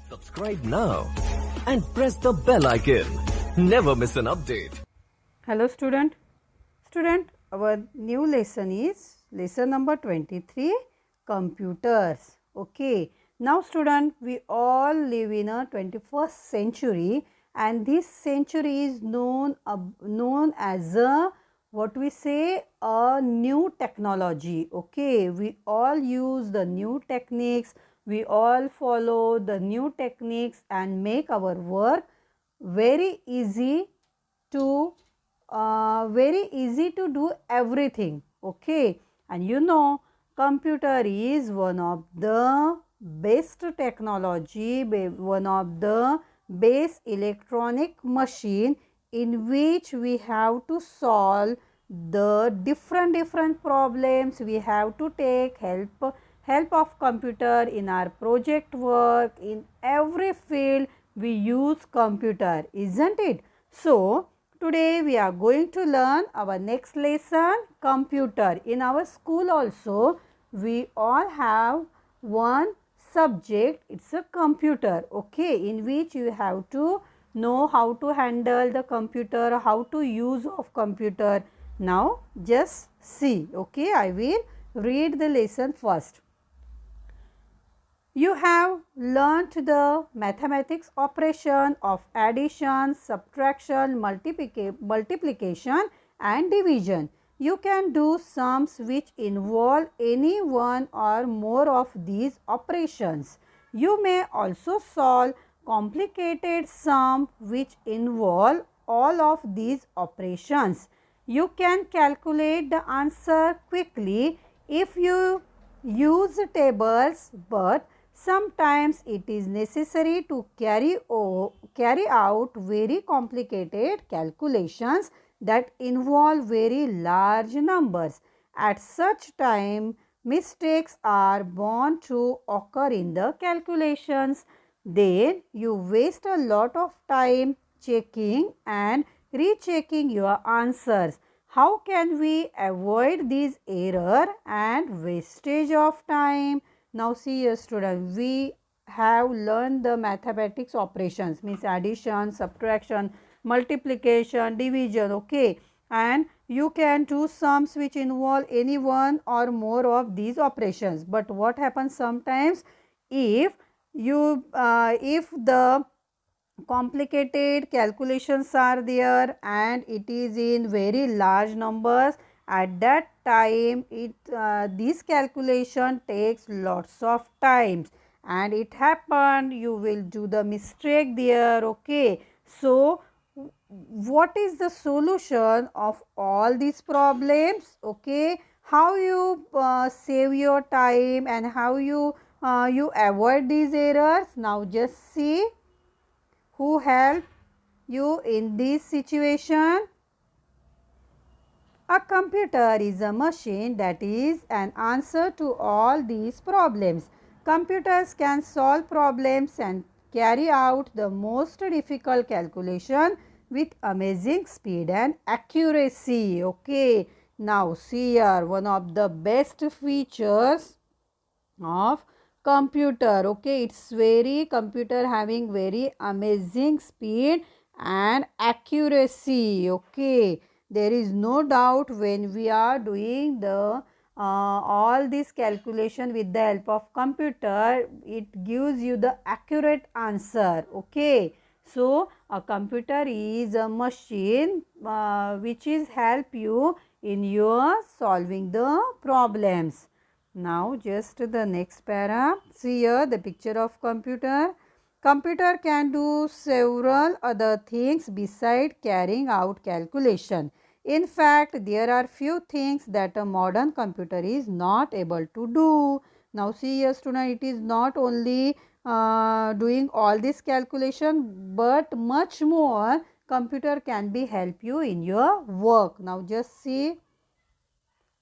Subscribe now and press the bell icon. Never miss an update. Hello student. Student, our new lesson is lesson number 23, computers. Okay. Now student, we all live in a 21st century and this century is known as a what we say a new technology. Okay. We all use the new techniques. We all follow the new techniques and make our work very easy to do everything. Okay. And you know, computer is one of the best technology, one of the best electronic machine in which we have to solve the different problems. We have to take help of computer in our project work. In every field we use computer, isn't it? So today we are going to learn our next lesson, computer. In our school also we all have one subject, it's a computer, okay, in which you have to know how to handle the computer, how to use of computer. Now just see, okay, I will read the lesson first. You have learnt the mathematics operation of addition, subtraction, multiplication and division. You can do sums which involve any one or more of these operations. You may also solve complicated sums which involve all of these operations. You can calculate the answer quickly if you use tables, but sometimes it is necessary to carry out very complicated calculations that involve very large numbers. At such time, mistakes are bound to occur in the calculations. Then you waste a lot of time checking and rechecking your answers. How can we avoid this error and wastage of time? Now see here student, we have learned the mathematics operations, means addition, subtraction, multiplication, division, okay, and you can do sums which involve any one or more of these operations. But what happens sometimes, if the complicated calculations are there and it is in very large numbers, at that time this calculation takes lots of times and it happened you will do the mistake there, okay. So what is the solution of all these problems, okay? How you save your time and how you avoid these errors? Now just see who helped you in this situation. A computer is a machine that is an answer to all these problems. Computers can solve problems and carry out the most difficult calculation with amazing speed and accuracy. Okay. Now see here, one of the best features of computer, okay, it's very computer having very amazing speed and accuracy, okay. There is no doubt when we are doing the all this calculation with the help of computer, it gives you the accurate answer, okay. So a computer is a machine which is help you in your solving the problems. Now just the next para, see here the picture of computer. Computer can do several other things beside carrying out calculation. In fact, there are few things that a modern computer is not able to do. Now see here student, it is not only doing all this calculation but much more computer can be help you in your work. Now just see,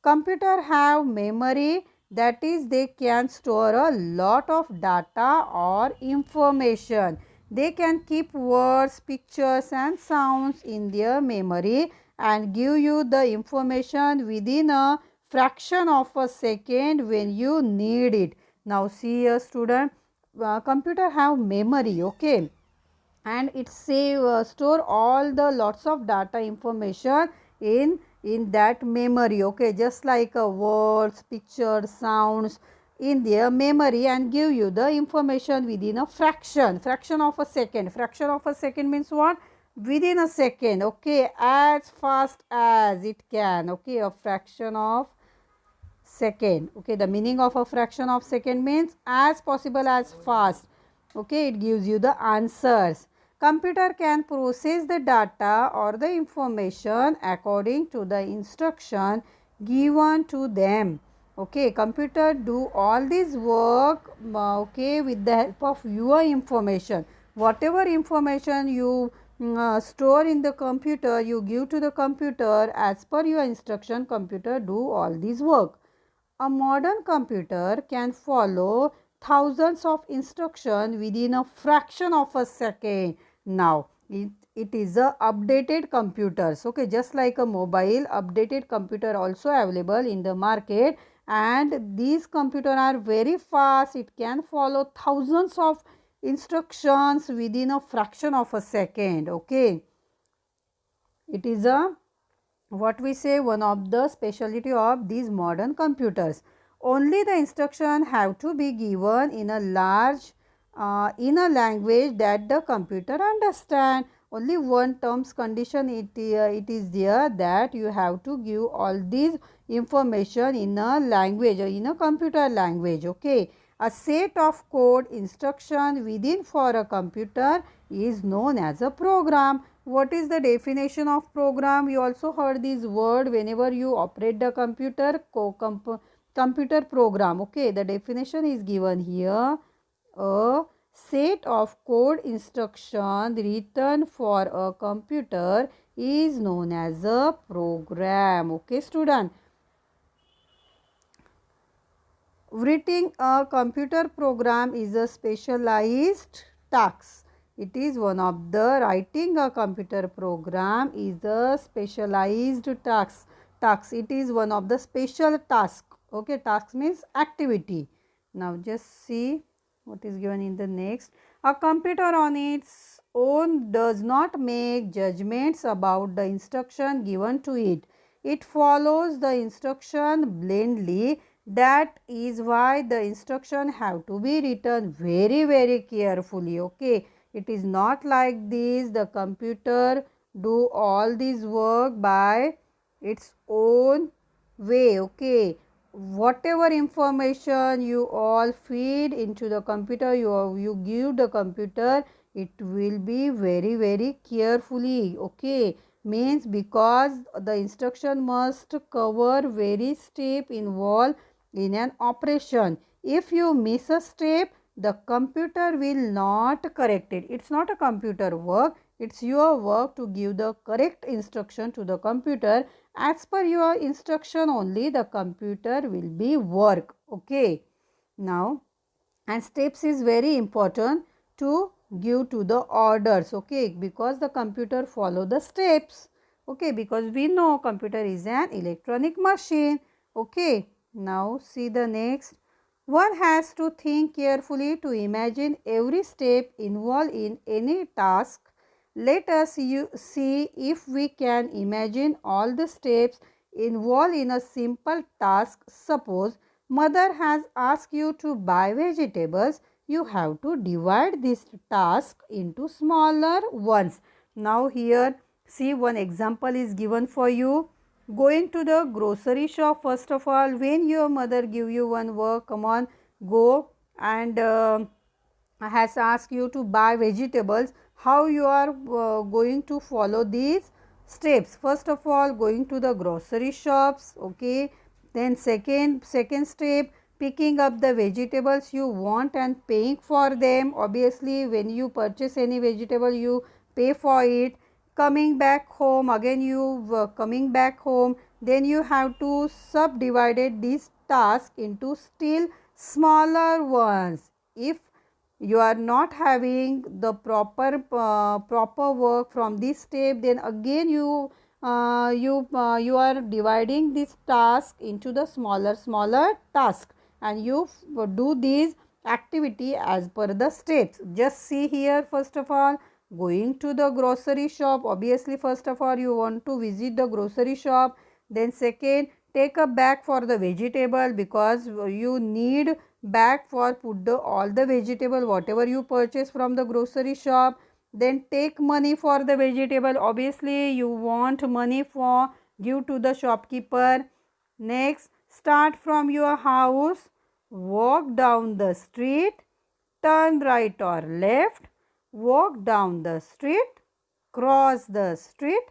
computer have memory, that is they can store a lot of data or information. They can keep words, pictures and sounds in their memory and give you the information within a fraction of a second when you need it. Now see here student, computer have memory, okay, and it store all the lots of data information in that memory, okay, just like words, pictures, sounds in their memory, and give you the information within a fraction of a second. Fraction of a second means what? Within a second, okay, as fast as it can, okay, a fraction of second, okay. The meaning of a fraction of second means as possible as fast, okay. It gives you the answers. Computer can process the data or the information according to the instruction given to them, okay. Computer do all this work, okay, with the help of your information. Whatever information you store in the computer, you give to the computer as per your instruction. Computer do all this work. A modern computer can follow thousands of instructions within a fraction of a second. Now, it is a updated computers, okay, just like a mobile. Updated computer also available in the market, and these computers are very fast. It can follow thousands of instructions within a fraction of a second, okay. It is a, what we say, one of the specialty of these modern computers. Only the instruction have to be given in a large in a language that the computer understand. Only one terms condition it is there, that you have to give all these information in a language, or in a computer language, okay. A set of code instruction within for a computer is known as a program. What is the definition of program? You also heard this word whenever you operate the computer, computer program, okay. The definition is given here. A set of code instruction written for a computer is known as a program, okay student. Writing a computer program is a specialized task. It is one of the, writing a computer program is a specialized task. It is one of the special task, okay. Task means activity. Now just see what is given in the next. A computer on its own does not make judgments about the instruction given to it. It follows the instruction blindly. That is why the instruction have to be written very carefully, okay. It is not like this. The computer do all this work by its own way, okay. Whatever information you all feed into the computer, you give the computer, it will be very carefully, okay. Means because the instruction must cover very step involved in an operation. If you miss a step, the computer will not correct it. It's not a computer work, it's your work to give the correct instruction to the computer. As per your instruction only the computer will be work, okay. Now, and steps is very important to give to the orders, okay, because the computer follow the steps, okay, because we know computer is an electronic machine, okay. Now see the next. One has to think carefully to imagine every step involved in any task. Let us see if we can imagine all the steps involved in a simple task. Suppose mother has asked you to buy vegetables. You have to divide this task into smaller ones. Now here see, one example is given for you. Going to the grocery shop, first of all, when your mother give you one work, come on, go, and has asked you to buy vegetables, how you are going to follow these steps. First of all, going to the grocery shops, okay. Then second step, picking up the vegetables you want and paying for them. Obviously when you purchase any vegetable, you pay for it. Coming back home, again you coming back home, then you have to subdivided this task into still smaller ones. If you are not having the proper work from this step, then again you are dividing this task into the smaller task, and you do this activity as per the steps. Just see here, first of all, going to the grocery shop. Obviously, first of all, you want to visit the grocery shop. Then second, take a bag for the vegetable, because you need bag for put the all the vegetable whatever you purchase from the grocery shop. Then take money for the vegetable. Obviously, you want money for give to the shopkeeper. Next, start from your house, walk down the street, turn right or left, walk down the street, cross the street,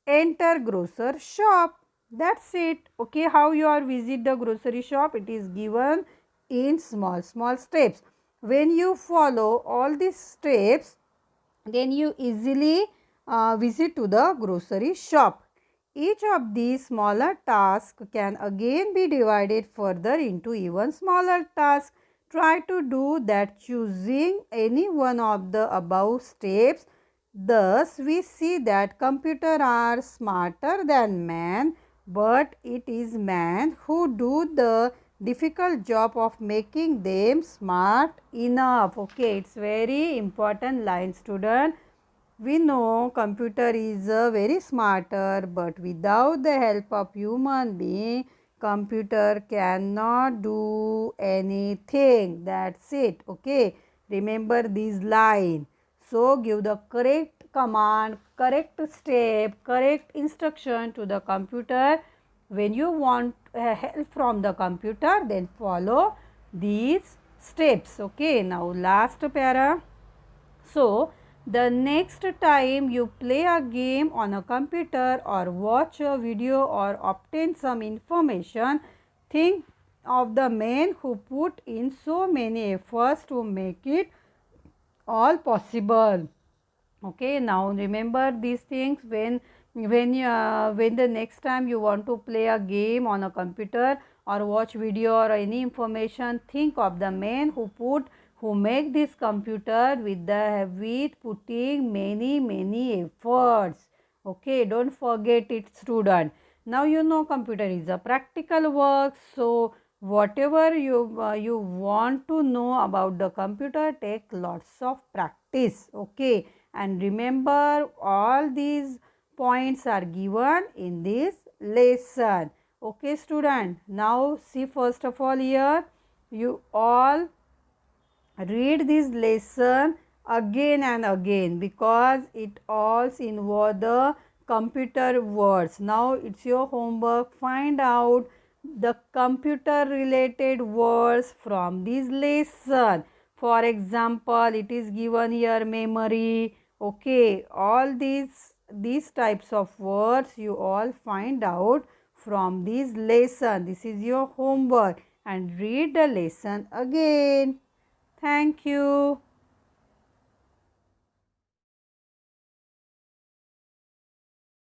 enter grocer shop. That's it. Okay, how you are visit the grocery shop? It is given in small steps. When you follow all these steps, then you easily visit to the grocery shop. Each of these smaller tasks can again be divided further into even smaller tasks. Try to do that choosing any one of the above steps. Thus, we see that computers are smarter than man, but it is man who do the difficult job of making them smart enough. Okay, it's very important line, student. We know computer is very smarter, but without the help of human being, computer cannot do anything. That's it. Okay, remember this line. So give the correct command, correct step, correct instruction to the computer. When you want help from the computer, then follow these steps. Okay, now last para. So, the next time you play a game on a computer or watch a video or obtain some information, think of the man who put in so many efforts to make it all possible. Okay, now remember these things when the next time you want to play a game on a computer or watch video or any information, think of the man who make this computer with putting many efforts. Okay, don't forget it, student. Now you know computer is a practical work, so whatever you want to know about the computer, take lots of practice. Okay, and remember all these points are given in this lesson. Okay, student. Now see, first of all, here you all read this lesson again and again, because it all involve the computer words. Now it's your homework. Find out the computer related words from this lesson. For example, it is given here memory. Okay, all these types of words you all find out from this lesson. This is your homework, and read the lesson again. Thank you.